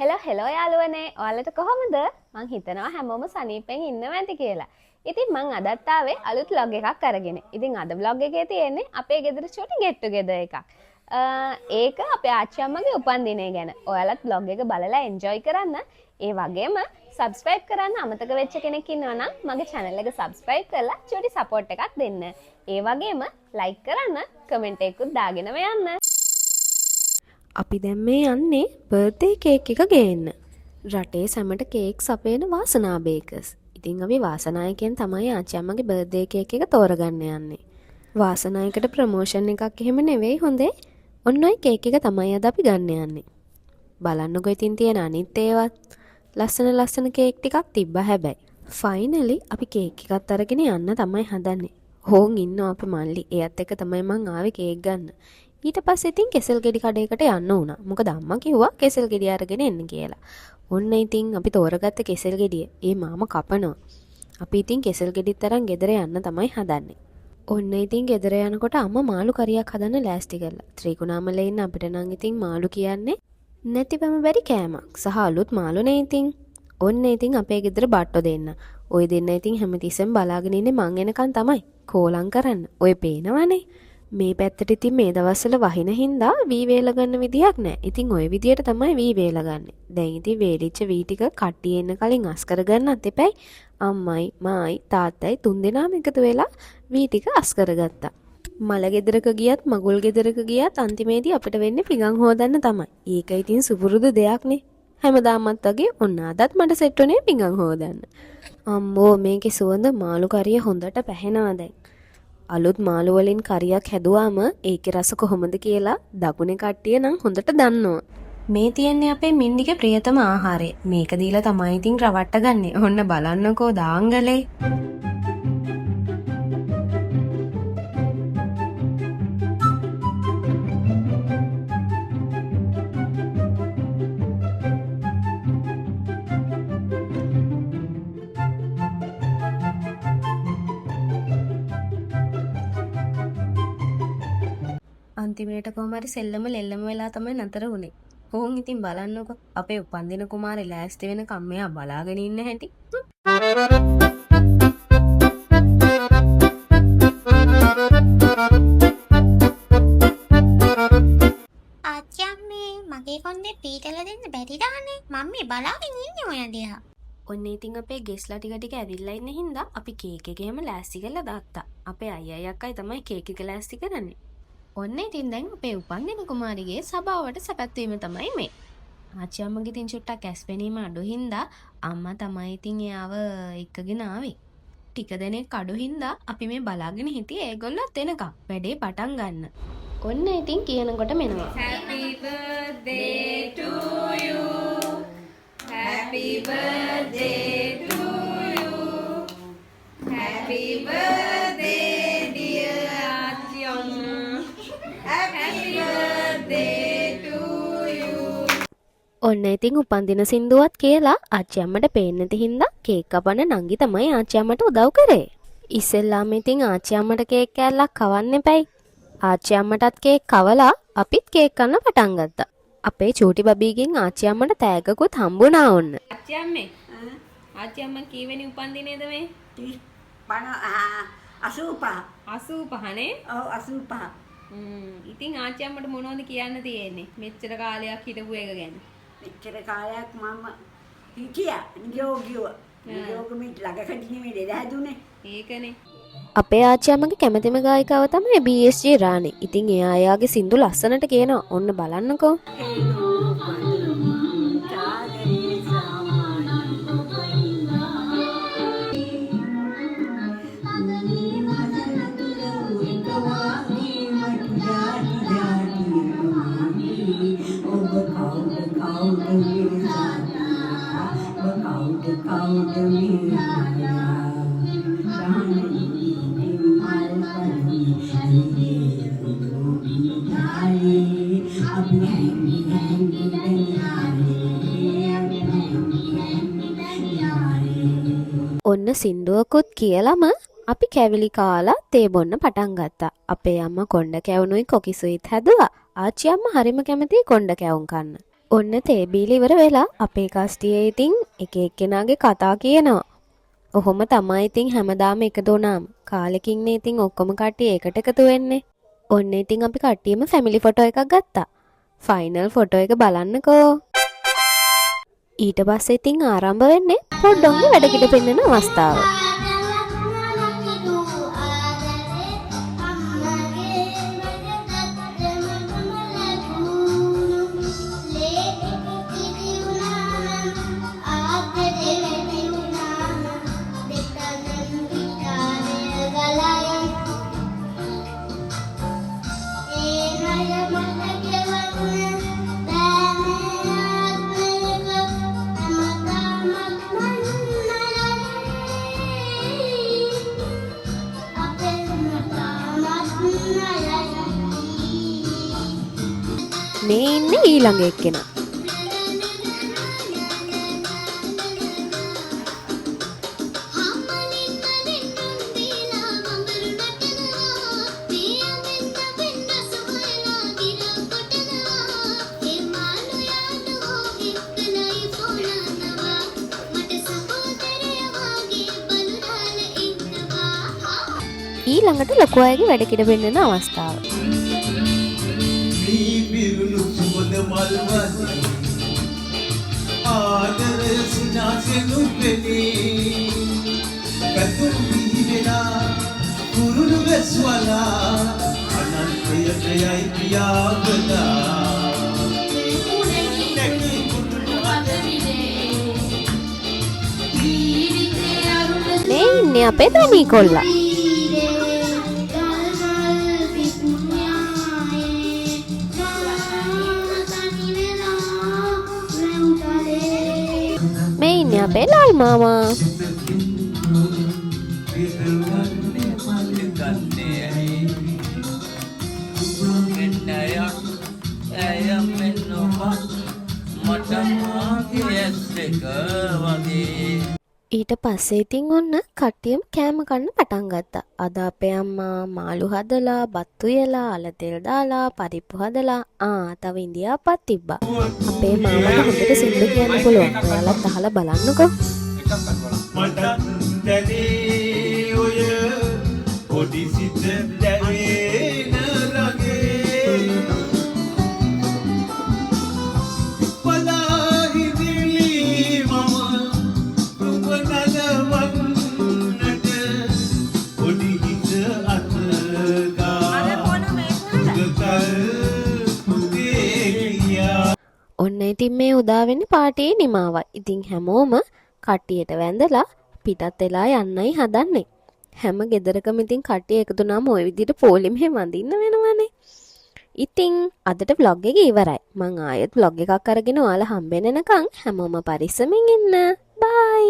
Hello යාළුවනේ ඔයාලට කොහොමද? මං හිතනවා හැමෝම සනීපෙන් ඉන්නවා ඇති කියලා. ඉතින් මං අදත් ආවේ අලුත් vlog එකක් අරගෙන. ඉතින් අද vlog එකේ තියෙන්නේ අපේ ගෙදර චුටි get together එකක්. ඒක අපේ ආච්චි අම්මගේ උපන්දිනය ගැන. ඔයාලත් vlog එක බලලා enjoy කරන්න. ඒ වගේම subscribe කරන්න අමතක වෙච්ච කෙනෙක් ඉන්නවා නම් මගේ channel එක subscribe කරලා චුටි support එකක් දෙන්න. ඒ වගේම like කරන්න, comment එකකුත් දාගෙනම යන්න. අපි දැන් මේ යන්නේ බර්ත්ඩේ කේක් එක ගේන්න. රටේ සැමට කේක්ස් අපේන වාසනා බේකර්ස්. ඉතින් අපි වාසනායකෙන් තමයි ආච්චි අම්මගේ බර්ත්ඩේ කේක් එක තෝරගන්න යන්නේ. වාසනායකට ප්‍රොමෝෂන් එකක් එහෙම නෙවෙයි හොඳේ. ඔන්න ඔය කේක් එක තමයි අද අපි ගන්න යන්නේ. බලන්නකෝ ඉතින් තියෙන අනිත් ඒවත්. ලස්සන කේක් ටිකක් තිබ්බා හැබැයි. ෆයිනලි අපි කේක් එකත් අරගෙන යන්න තමයි හදන්නේ. හොන් ඉන්නවා අපේ මල්ලි. එයත් එක්ක තමයි මං ආවේ කේක් ගන්න. ඊට පස්සේ ඉතින් කෙසල් ගෙඩි කඩේකට යන්න වුණා. මොකද අම්මා කිව්වා කෙසල් ගෙඩි අරගෙන එන්න කියලා. ඔන්න ඉතින් අපි තෝරගත්ත කෙසල් ගෙඩිය ඒ මාම කපනවා. අපි ඉතින් කෙසල් ගෙඩිත් අරන් ගෙදර යන්න තමයි හදන්නේ. ඔන්න ඉතින් ගෙදර යනකොට අම්මා මාළු කරියක් හදන්න ලෑස්ති කළා. ත්‍රිකුණාමලේ ඉන්න අපිට නම් ඉතින් මාළු කියන්නේ නැතිවම බැරි කෑමක්. සහ අලුත් මාළුනේ ඉතින්. ඔන්න ඉතින් අපේ ගෙදර බට්ටෝ දෙන්න. ඔය දෙන්න ඉතින් හැමතිස්සෙම බලාගෙන ඉන්නේ මං එනකන් තමයි. කෝලම් කරන්න. ඔය පේනවනේ. මේ පැත්තට ඉතින් මේ දවස්වල වහින හින්දා වී වේල ගන්න විදියක් නැහැ. ඉතින් ওই විදියට තමයි වී වේල ගන්නෙ. දැන් ඉතින් වේලිච්ච වී ටික කට්ටිය එන්න කලින් අස් කරගන්නත් එපැයි. අම්මයි, මායි, තාත්තයි තුන්දෙනාම එකතු වෙලා වී ටික අස් කරගත්තා. මල ගෙදරක ගියත්, මගුල් ගෙදරක ගියත් අන්තිමේදී අපිට වෙන්නේ පිඟන් හොදන්න තමයි. ඒක ඉතින් සුපුරුදු දෙයක්නේ. හැමදාමත් වගේ ඔන්න අදත් මට සෙට් උනේ පිඟන් හොදන්න. අම්මෝ මේකේ සුවඳ මාළු කරිය හොඳට පැහෙනවා දැන්. අලුත් මාළු වලින් කරියක් හැදුවාම ඒකේ රස කොහොමද කියලා දකුණේ කට්ටිය නම් හොඳට දන්නවා. මේ තියන්නේ අපේ මින්ඩිගේ ප්‍රියතම ආහාරය. මේක දීලා තමයි ඉතින් රවට්ට ගන්නෙ. ඔන්න බලන්නකෝ දාංගලේ. අන්තිමේට කොහොම හරි සෙල්ලම ලෙල්ලම වෙලා තමයි නතර වුනේ. ඕන් ඉතින් බලන්නකො අපේ උපන්දින කුමාරේ ලෑස්ති වෙනකම් මෙයා බලාගෙන ඉන්න හැටි. ආච්චි අම්මේ මගේ කොන්දේ පීටලා දෙන්න බැරිද අනේ? මම මේ බලාගෙන ඉන්නේ ඔය දිහා. ඔන්න ඉතින් අපේ ගෙස්ලා ටික ඇවිල්ලා ඉන්න හින්දා අපි කේක් එකේම ලෑස්ති කරලා දාත්තා. අපේ අයියයි අක්කයි තමයි කේක් එක ලෑස්ති කරන්නේ. ඔන්න ඉතින් දැන් අපේ උපන්දින කුමාරිගේ සභාවට සැපැත්වීම තමයි මේ. ආච්චි අම්මගේ ඉතින් චුට්ටක් ඇස්පෙනීම අඩු හින්දා අම්මා තමයි ඉතින් එයාව එක්කගෙන ආවේ. ටික දෙනෙක් අඩු හින්දා අපි මේ බලාගෙන හිටියේ ඒගොල්ලොත් එනකම් වැඩේ පටන් ගන්න. ඔන්න ඉතින් කියනකොට මෙනවා. Happy birthday to you. Happy birthday to you. Happy birthday dear Achi Amma. Happy birthday to you. ඔන්න ඉතින් උපන්දින සින්දුවත් කියලා ආච්චි අම්මට පේන්නේ නැති හින්දා කේක් කපන නංගි තමයි ආච්චි අම්මට උදව් කරේ. ඉස්සෙල්ලාම ඉතින් ආච්චි අම්මට කේක් කෑල්ලක් කවන්න එපැයි. ආච්චි අම්මටත් කේක් කවලා අපිත් කේක් කන්න පටන් ගත්තා. අපේ චූටි බබීගෙන් ආච්චි අම්මට තෑග්ගකුත් හම්බුණා ඔන්න. ආච්චි අම්මේ. ආච්චි අම්මා කීවෙනි උපන්දිනේද මේ? 85. 85 නේ? ඔව් 85. ඉතින් ආච්චි අම්මට මොනවද කියන්න තියෙන්නේ? මෙච්චර කාලයක් හිටපු එක ගැන. මෙච්චර කාලයක් මම හිටියා නියෝගියව. නියෝගෙ ළඟකදී නෙමෙයි දෙද හැදුනේ. ඒකනේ. අපේ ආච්චි අම්මගේ කැමතිම ගායිකාව තමයි BSG රාණි. ඉතින් එයා එයාගේ සින්දු ලස්සනට කියනවා. ඔන්න බලන්නකෝ. ඔන්න සින්දුවකුත් කියලම අපි කැවිලි කාලා තේ බොන්න පටන් ගත්තා. අපේ අම්මා කොණ්ඩ කැවුනුයි කොකිසුයිත් හැදුවා. ආච්චි අම්මා හරිම කැමතියි කොණ්ඩ කැවුම් කන්න. ඔන්න තේබීලි ඉවර වෙලා අපේ කස්ටියේ ඉතින් එක එක්කෙනාගේ කතා කියනවා. ඔහොම තමයි ඉතින් හැමදාම එකතු වුණාම කාලෙකින්නේ ඉතින් ඔක්කොම කට්ටිය එකට එකතු වෙන්නේ. ඔන්න ඉතින් අපි කට්ටියම ෆැමිලි ෆොටෝ එකක් ගත්තා. ෆයිනල් ෆොටෝ එක බලන්නකෝ. ඊට පස්සේ ඉතින් ආරම්භ වෙන්නේ පොඩ්ඩොන්ගේ වැඩකිට පෙන්වන අවස්ථාව. මේ ඉන්නේ ඊළඟ එක්කෙනා. ඊළඟට ලොකු අයගේ වැඩකිට පෙන්වන අවස්ථාව. ආදරය සිනාසෙනු පෙනී පැතුම් විහිදෙනා කුරුළු වැස්වලා අනන්තයට යයි පියාඹලා මේ ඉන්නේ අපේ දනී කොල්ලා. මේ ඉන්නේ අපේ ලාල් මාමා. ඊට පස්සේ ඉතින් ඔන්න කට්ටියම කෑම කන්න පටන් ගත්තා. අද අපේ අම්මා මාළු හදලා, බත්තු යලා, අල තෙල් දාලා, පරිප්පු හදලා, තව ඉන්දියාපත් තිබ්බා. අපේ මාමට හොඳට සින්දු කියන්න පුළුවන්. ඔයාලත් අහලා බලන්නකෝ. මට දැනේ ඔය පොඩි සිත දැනෙන රගේ පදාහිදිලි මම ඔබ නලවන්නට පොඩි හිත අතගා ඔන්න ඉතින් මේ උදා වෙන්නේ පාටියේ නිමාවයි. ඉතින් හැමෝම කට්ටියට වැඳලා පිටත් වෙලා යන්නයි හදන්නේ. හැම ගෙදරකම ඉතින් කට්ටිය එකතු වුණාම ওই විදිහට පොලිමේ වඳින්න වෙනවනේ. ඉතින් අදට vlog එක ඉවරයි. මං ආයෙත් vlog එකක් අරගෙන ඔයාලා හම්බෙන්න එනකන් හැමෝම පරිස්සමින් ඉන්න. බයි.